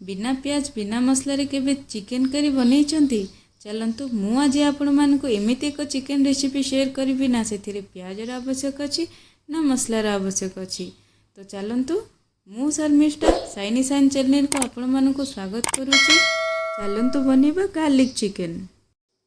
बिना प्याज बिना मसलारे केबे चिकेन करी बनैछंती? चलंतु मु आज आपण मानकु एमिति एक चिकेन रेसिपी शेयर करिबि ना सेथिरे प्याजर आवश्यक अछि ना मसलार आवश्यक अछि। तो चलंतु मु शर्मिष्ठा साइनी साइन चैनल को आपण मानकु स्वागत करूछि। चलंतु बनेबा गार्लिक चिकेन।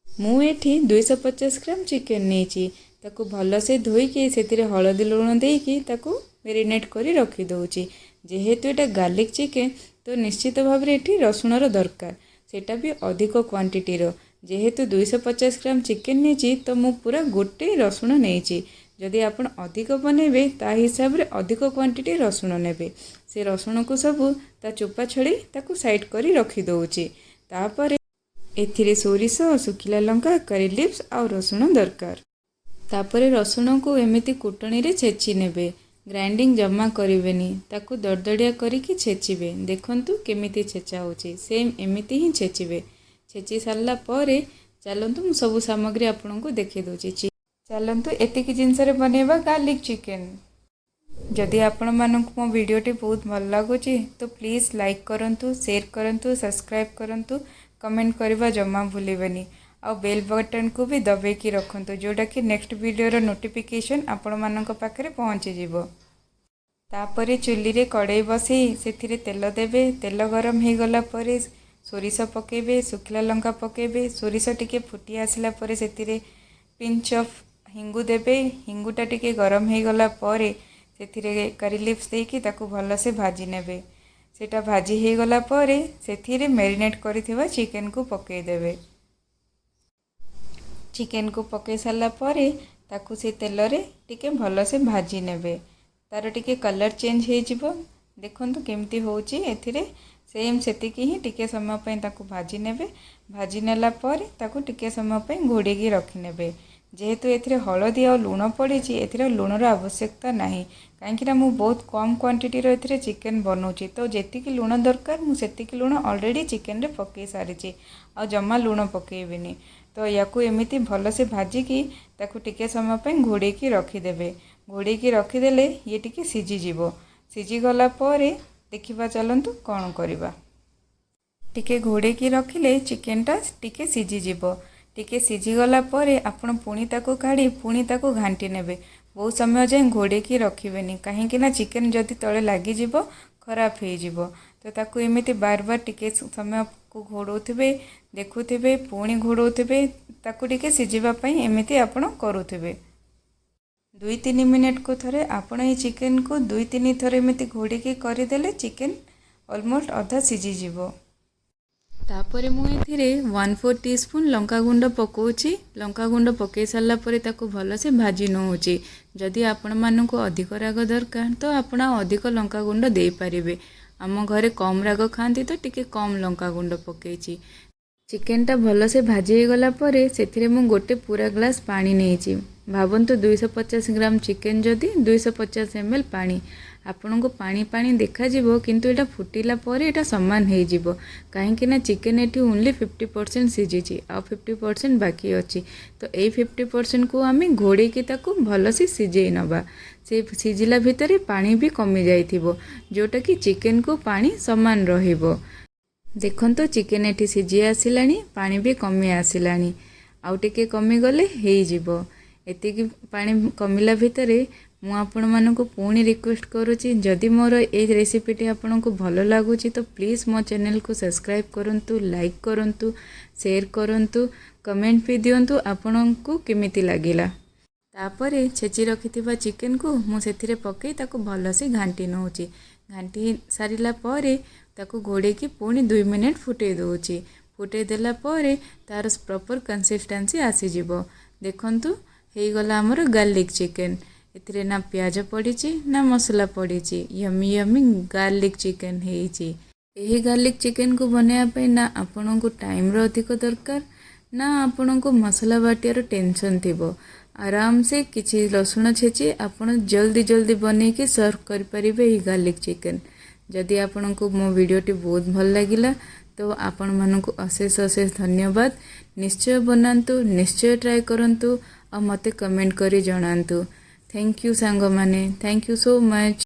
मु एठी 250 ग्राम चिकेन नेछि। ताकू भल से धोईकी सेथिरे हळदी लुण देइकी ताकू मेरिनेट करी रखी दउछि। जेहेतु एटा गार्लिक चिकेन तो निश्चित भाव में एठी रसुणर दरकार, सेटा भी अधिक क्वांटिटी रो। जेहेतु 250 ग्राम चिकेन नेछि तो मु पूरा गोटे रसुण नेछि। जदि आपण अधिक बनेबे ता हिसाब रे अधिक क्वांटिटी रसुण नेबे। से रसुण को सब ता चोपा छड़ी ताकू साइड करी रखी दउछि। तापरे एथिरे सोरिष, सुखिला लंका, करी लिव्स आ रसुण दरकार। तापरे रसुण को एमिति कुटणी रे छेची नेबे। ग्राइंडिंग जमा करिवेनी, ताकू दरदड़िया करिकी छेचिबे। देखंतु केमिति छेचा होची, सेम एमिति ही छेचिबे। छेची सारला परे चलंतु मु सब सामग्री आपनकु देखि दोची। चलंतु एतिकी जिंस रे बनेबा गार्लिक चिकेन। जदि आपण मानकु मो वीडियोटी बहुत भल लागुची तो प्लीज लाइक करंतु, शेयर करंतु, सब्सक्राइब करंतु, कमेंट करबा जमा भूलिबेनी। और बेल बटन को भी दबेकी रखंतु, जोटा कि नेक्स्ट वीडियो रो नोटिफिकेशन आपण मानक पाखरे पहुँची जिवो। तापरे चुली रे कड़ाई बसई सेथिरे तेल देबे। तेल गरम हे गला परे सोरिष पकेबे, सुखिला लंका पकेबे। सोरिष टिके फुटी आसिला परे सेथिरे पिंच ऑफ हिंगु देबे। हिंगुटा टिके गरम हे गला परे सेथिरे करी लिव्स देकी ताकू भल से भाजी नेबे। सेटा भाजी हे गला परे सेथिरे मैरिनेट करिथिबा चिकेन को पकेई देबे। चिकेन को पके सारा परे ताकू से तेल रे टिके भल से भाजी नेबे। तार टिके कलर चेंज हो जिवो। देखंतु केमती होउची एथिरे सेम सेतिकी ही टिके समय पय ताकू भाजी नेबे। भाजी नेला परे ताकू टिके समय पय घोड़ेकी रखी नेबे। जेहेतु एथिरे हळदी और लुण पड़िची एथिरे लुणर आवश्यकता नाही, काहेकि ना मु बहुत कम क्वांटिटी रो एथिरे चिकेन बनौची। तो जेतिकी लुण दरकार मु सेतिकी लुण ऑलरेडी चिकेन रे पके सारिची, आ जमा लुण पकेइबिनी। तो याकू एमिति भल से भाजिकी ताकू टिके समय पय घोड़ेकी रखीदेबे। घोड़ेकी रखीदेले ये टिके सिझी जिवो। सिझी गला परे देखिबा चलंतु कौन करिबा। टिके घोड़ेकी रखिले चिकेनटा टिके सिझी जिवो। टिके सिझी गला परे आपण पुणी ताकू काढ़ी पुणी ताकू घांटी नेबे। बहुत समय जाए घोड़ेकी रखिबेनी, काहेकि ना चिकेन जदि तळे लागी जिवो खराब हे जिवो। तो ताकू एमिति बार बार टिके समय को घोड़ौथिबे, देखुथिबे, पुणी घोड़ौथिबे। ताकू टिके सिझिबा पई एमिति आपण करूथिबे। 2-3 मिनिट को थरे आपण ए चिकेन को 2-3 थरे एमिति घोड़ीकी करिदेले चिकेन ऑलमोस्ट अधा सिझी जिवो। तापरे मु एथिरे 1/4 टीस्पून लंका गुंड पकोछि। लंका गुंड पके सारला परे ताकू भल से भाजी नउछि। जदि आपण मानकु अधिक राग दरकार तो आपण अधिक लंका गुंड देई पारिबे। आम घरे कम राग खाती तो टिके कम लंका गुंड पकेछि। चिकेनटा भल से भाजी गला परे सेथिरे मु गोटे पूरा ग्लास पानी नेछि। भावंतु 250 ग्राम चिकेन जदि 250 ml पानी। आपन को पानी पानी देखा जिवो, किंतु एटा फुटिला परे एटा समान हे जिवो। काहेकि ना चिकेन एठी ओनली 50% सिझिछि आ 50% बाकी अछि। तो ए 50% को आमी घोड़े के ताकू भल से सिझेई नबा। से सिझिला भितरे पानी भी कमी जाइथिबो, जोटा कि चिकेन को पानी समान रहिबो। देखंतो चिकेन एठी सिझी आसिलानी, पानी भी कमी आसिलानी। आउ टिके कमी गले हेई जिवो। एतिकी पानी कमिला भितरे मु आपण मानकु पुणी रिक्वेस्ट करूची, जदि मोर ए रेसिपीटी आपनको भल लागुची तो प्लीज़ मो चैनल को सब्सक्राइब करंतु, लाइक करंतु, शेयर करंतु, कमेंट भी दियंतु आपनको केमिति लागिला। तापरे छेची रखिथिबा चिकेन को मु सेथिरे पके ताकू भल से घांटी नउची। घांटी सारिला परे ताकू घोड़ेकी पुणी 2 मिनिट फुटे दउची। फुटे देला परे तार प्रॉपर कंसिस्टेंसी आसी जिवो। देखंतु हे गला हमर गार्लिक चिकेन। एथिरे ना प्याज पड़ीची ना मसला पड़ीची। यमी यमी गार्लिक चिकेन हेइची। एही गार्लिक चिकेन को बनाया पे ना आपन को टाइम रो अधिक दरकार, ना आपन को मसला बाटियार टेंशन थिबो। आराम से किछि लसुण छेची आपन जल्दी जल्दी बने के सर्व कर परिबे ई गार्लिक चिकेन। जदि आपन को मो वीडियोटी बहुत भल लागिला तो आपण मानकु अशेष अशेष धन्यवाद। निश्चय बनांतु, निश्चय ट्राई करंतु और मते कमेंट करी जणांतु। थैंक यू सांग माने, थैंक यू सो मच।